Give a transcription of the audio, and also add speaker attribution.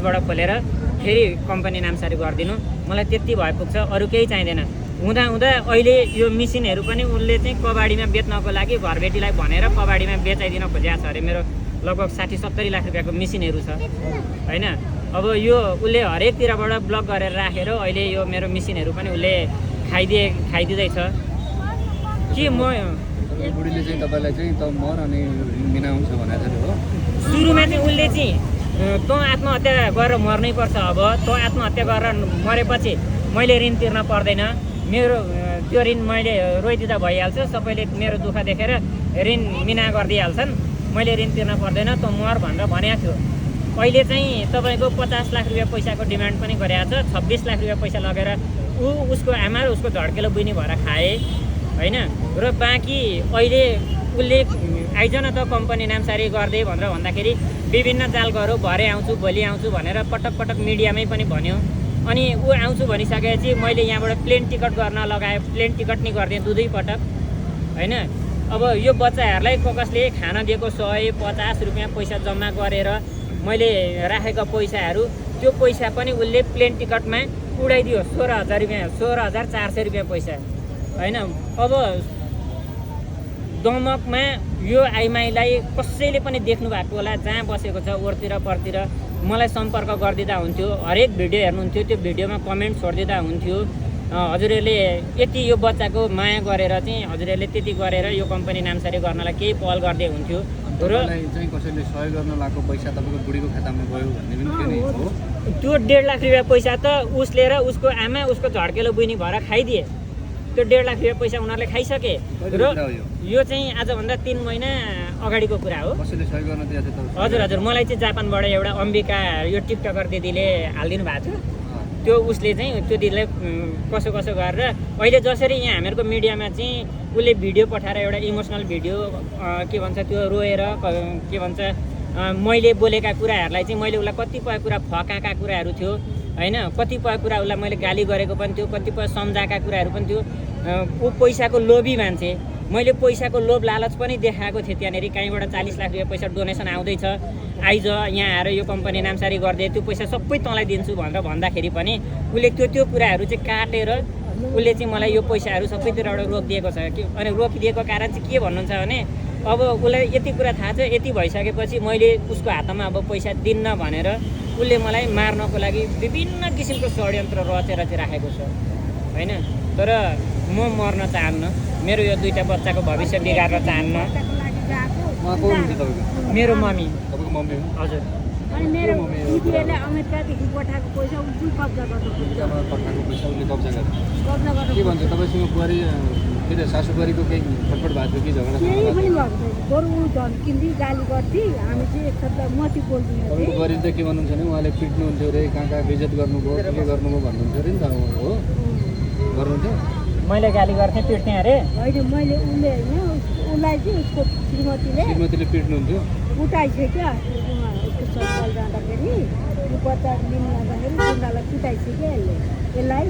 Speaker 1: बाट खोलेर फेरि कम्पनी नामसारी गरिदिनु, मलाई त्यति भए पुग्छ, अरू केही चाहिँदैन। हुँदा हुँदा अहिले यो मेसिनहरू पनि उसले चाहिँ कबाडीमा बेच्नको लागि घरबेटीलाई भनेर कबाडीमा बेचाइदिन खोजेको छ अरे। मेरो लगभग 60-70 लाख रुपियाँको मेसिनहरू छ होइन। अब यो उसले हरेकतिरबाट ब्लक गरेर राखेर अहिले यो मेरो मेसिनहरू पनि उसले खाइदिँदैछ के। म
Speaker 2: बुढीले चाहिँ तपाईँलाई चाहिँ त मर अनि मिना हुन्छ भनेको थियो हो।
Speaker 1: सुरुमा चाहिँ उसले चाहिँ तँ आत्महत्या गरेर मर्नै पर्छ, अब तँ आत्महत्या गरेर मरेपछि मैले ऋण तिर्न पर्दैन, मेरो त्यो ऋण मैले रोइदिँदा भइहाल्छ, सबैले मेरो दुःख देखेर ऋण मिना गरिदिइहाल्छन्, मैले ऋण तिर्न पर्दैन, तँ मर भनेर भनेको थियो। अहिले चाहिँ तपाईँको 50 लाख रुपियाँ पैसाको डिमान्ड पनि गरेको छ। 26 लाख रुपियाँ पैसा लगेर उसको आमा र उसको झड्केलो बुइनी भएर खाए होइन। र बाँकी अहिले उसले आइज न त कम्पनी नामसारी गर्दै भनेर भन्दाखेरि विभिन्न जालघरहरू भरे आउँछु भोलि आउँछु भनेर पटक पटक मिडियामै पनि भन्यो। अनि ऊ आउँछु भनिसकेपछि मैले यहाँबाट प्लेन टिकट गर्न लगाएँ, प्लेन टिकट नि गरिदिएँ 2 पटक होइन। अब यो बच्चाहरूलाई कसले खाना दिएको 150 रुपियाँ पैसा जम्मा गरेर मैले राखेको पैसाहरू, त्यो पैसा पनि उसले प्लेन टिकटमा उडाइदियो। 16,000 रुपियाँ, 16,400 रुपियाँ पैसा होइन। अब दमकमा यो आइमाईलाई कसैले पनि देख्नु भएको होला, जहाँ बसेको छ ओरतिर परतिर मलाई सम्पर्क गरिदिँदा हुन्थ्यो। हरेक भिडियो हेर्नुहुन्थ्यो, त्यो भिडियोमा कमेन्ट छोडिदिँदा हुन्थ्यो। हजुरहरूले यति यो बच्चाको माया गरेर चाहिँ हजुरहरूले त्यति गरेर यो कम्पनी नामसारी गर्नलाई केही पहल गर्दै हुन्थ्यो। र
Speaker 2: चाहिँ कसैले सहयोग गर्न लागेको पैसा तपाईँको बुढीको खातामा गयो भन्ने पनि त्यो नै हो।
Speaker 1: त्यो 1.5 लाख रुपियाँ पैसा त उसले र उसको आमा उसको झड्केलो बुइनी भएर खाइदिए। त्यो 1.5 लाख रुपियाँ पैसा उनीहरूले खाइसके। र यो चाहिँ आजभन्दा 3 महिना अगाडिको कुरा हो।
Speaker 2: कसैले सहयोग गर्न दिएको थियो?
Speaker 1: हजुर हजुर, मलाई चाहिँ जापानबाट एउटा अम्बिका यो टिकटकर दिदीले हालिदिनु भएको थियो। त्यो उसले चाहिँ त्यो दिदीलाई कसो गरेर अहिले जसरी यहाँ हामीहरूको मिडियामा चाहिँ उसले भिडियो पठाएर एउटा इमोसनल भिडियो के भन्छ त्यो रोएर के भन्छ मैले बोलेका कुराहरूलाई चाहिँ मैले उसलाई कतिपय कुरा फकाएका कुराहरू थियो होइन, कतिपय कुरा उसलाई मैले गाली गरेको पनि थियो, कतिपय सम्झाएका कुराहरू पनि थियो। ऊ पैसाको लोभी मान्छे, मैले पैसाको लोभ लालच पनि देखाएको थिएँ। त्यहाँनिर कहीँबाट 40 लाख रुपियाँ पैसा डोनेसन आउँदैछ, आइज यहाँ आएर यो कम्पनी नामसारी गरिदिए, त्यो पैसा सबै तँलाई दिन्छु भनेर भन्दाखेरि पनि उसले त्यो कुराहरू चाहिँ काटेर उसले चाहिँ मलाई यो पैसाहरू सबैतिरबाट रोकिदिएको छ कि। अनि रोकिदिएको कारण चाहिँ के भन्नुहुन्छ भने अब उसलाई यति कुरा थाहा छ, यति भइसकेपछि मैले उसको हातमा अब पैसा दिन्न भनेर उसले मलाई मार्नको लागि विभिन्न किसिमको षड्यन्त्र रचेर चाहिँ राखेको छ होइन। तर म मर्न चाहन्न, मेरो यो 2टा बच्चाको भविष्य बिगार्न चाहन्न। मेरो मम्मी।
Speaker 2: तपाईँको मम्मी हो?
Speaker 1: हजुर।
Speaker 3: अनि मेरो दिदीले अमेरिकादेखि पठाएको पैसा उसले कब्जा गर्नु खोज्छ।
Speaker 2: पठाएको पैसा उसले कब्जा गर्छ।
Speaker 3: कब्जा गर्नु
Speaker 2: के भन्छ तपाईँसँग बुहारी के अरे सासू बुहारीको केही खटपट भएको थियो कि झगडा?
Speaker 3: केही पनि भएको छैन। बरु ऊ झन्किँदै गाली गर्थी, हामी चाहिँ एकछिन मती बोल्दिनँ।
Speaker 2: तपाईँको बुहारी त के भन्नुहुन्छ भने उहाँले पिट्नुहुन्थ्यो अरे, कहाँ बेइज्जत गर्नुभयो, के गर्नुभयो भन्नुहुन्थ्यो अरे नि त हो? गर्नुहुन्थ्यो?
Speaker 1: मैले गाली गर्थेँ, पिट्थेँ अरे?
Speaker 3: होइन, मैले उसले होइन उसलाई चाहिँ उसको
Speaker 2: श्रीमतीले पिट्नुहुन्थ्यो।
Speaker 3: कुटाइसक्यो क्या उसको ससुराल जाँदाखेरि। यो बच्चा लिन जाँदाखेरि गुन्डालाई कुटाइसक्यो यसलाई।